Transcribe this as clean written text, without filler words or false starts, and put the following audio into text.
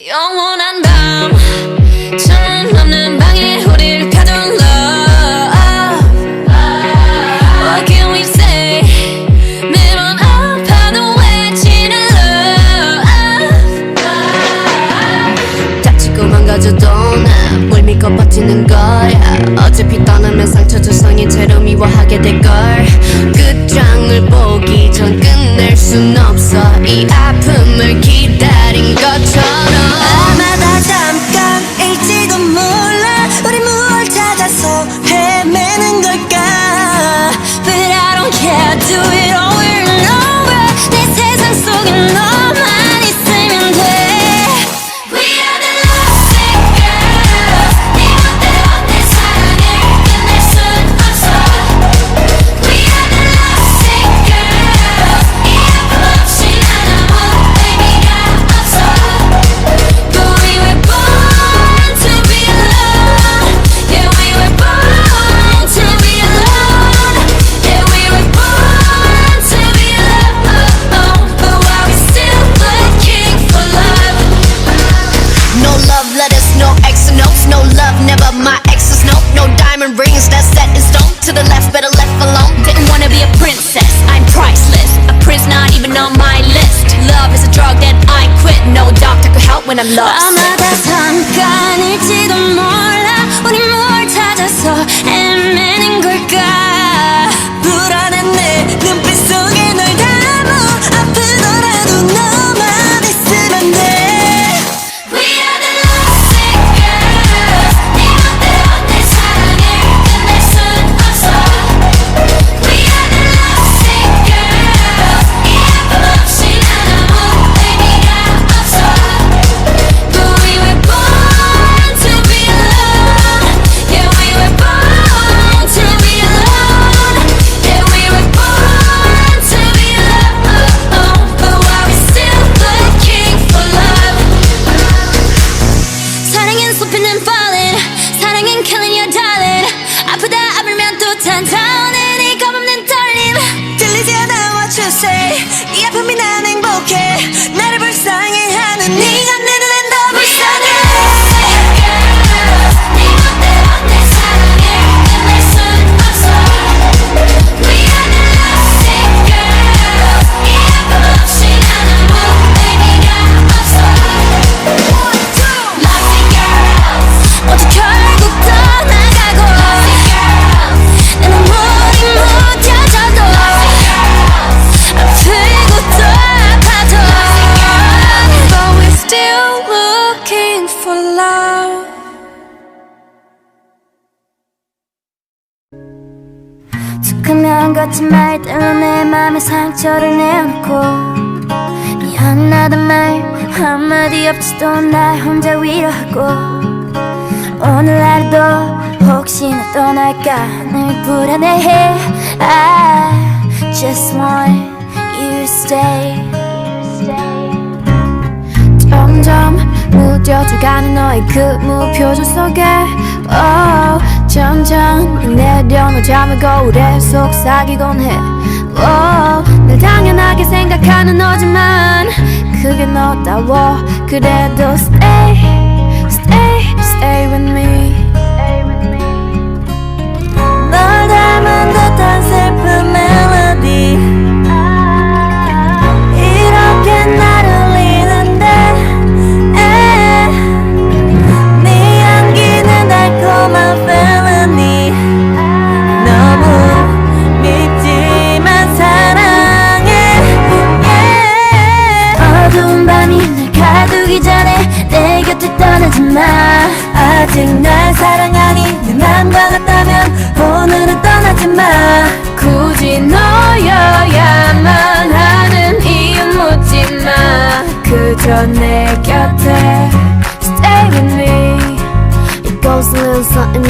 영원한 밤 천은 없는 방에 우릴 가둔 love. What can we say? 매번 아파도 외치는 love. 다치고 망가져도 날 믿고 버티는 거야. 어차피 떠나면 상처 조성인 채로 미워하게 될걸. 끝장을 보기 전 끝낼 순 없어. 이 아픔을 기다린 것처럼. 아마 다 잠깐일지도 몰라. 우리 무얼 찾아서 헤매는 걸까. But I don't care, do it over and over. 내 세상 속에 너만 있으면 돼. We are the lovesick girls. 네 멋대로 내 사랑을 끝낼 순 없어. We are the lovesick girls. 이 아픔 없이 난 아무 의미가 없어. But we were born to be alone. Yeah, we were born to be alone. Yeah, we were born to be alone. But why we still looking for love? No love letters, no X notes. No love, never my exes, no. No diamond rings, that's set in stone. To the left, better left alone. Didn't wanna be a princess, I'm priceless. A prince not even on my list. Love is a drug that I quit. No doctor could help when I'm lost. 아마 다 잠깐일지도 몰라. 우리 뭘 찾아서 헤매는 걸까. 불안한 내 눈빛 속에 널 담아. 아프더라도 너만 있으면 돼. We are the lovesick girls. 네 멋대로 내 사랑을 끝낼 순 없어. We are the lovesick girls. 이 아픔 없이 난 아무 의미가 없어. But we were born to be alone. Yeah, we were born to be alone. Yeah, we were born to be alone. But why we still looking for love? 사랑은 쏟히는 falling. 사랑은 killing your darling. 아프다 아물면 또 탄타오는 이 겁없는 떨림. 들리지 않아 what you say. 이 아픔이 난 행복해. 나를 불쌍해하는 네가 내 눈엔 더 불쌍해. 네 멋대로 내 사랑을 끝낼 순 없어. We are the lovesick girls. 이 아픔 없이 난 아무 의미가 없어. Lovesick girls. 모두 결국 떠나가고. Lovesick girls. 내 눈물이 묻혀져도. 아프고 또 아파도. But we're still looking for love. 툭하면 거짓말 때로 내 맘에 상처를 내어놓고. 미안하단 말 한마디 없이도 날 혼자 위로하고. 오늘 하루도 혹시나 떠날까 늘 불안해해. I just want you to stay. 점점 무뎌져가는 너의 그 무표정 속에 점점 내려놓은 잠을 거울에 속삭이곤 해. 늘 당연하게 생각하는 너지만 그게 너다워. 그래도 stay, stay, stay with me. 널 닮은 듯한 슬픈 멜로디 이렇게 나를 울리는데 네 향기는 달콤한 felony. 너무 밉지만 사랑해. 어두운 밤이 날 가두기 전에 내 곁을 떠나지 마. 아직 날 사랑하니 내 맘과 같다면 오늘은 떠나지 마. 굳이 너여야만 하는 이유 묻지 마. 그저 내 곁에 stay with me. It goes a little something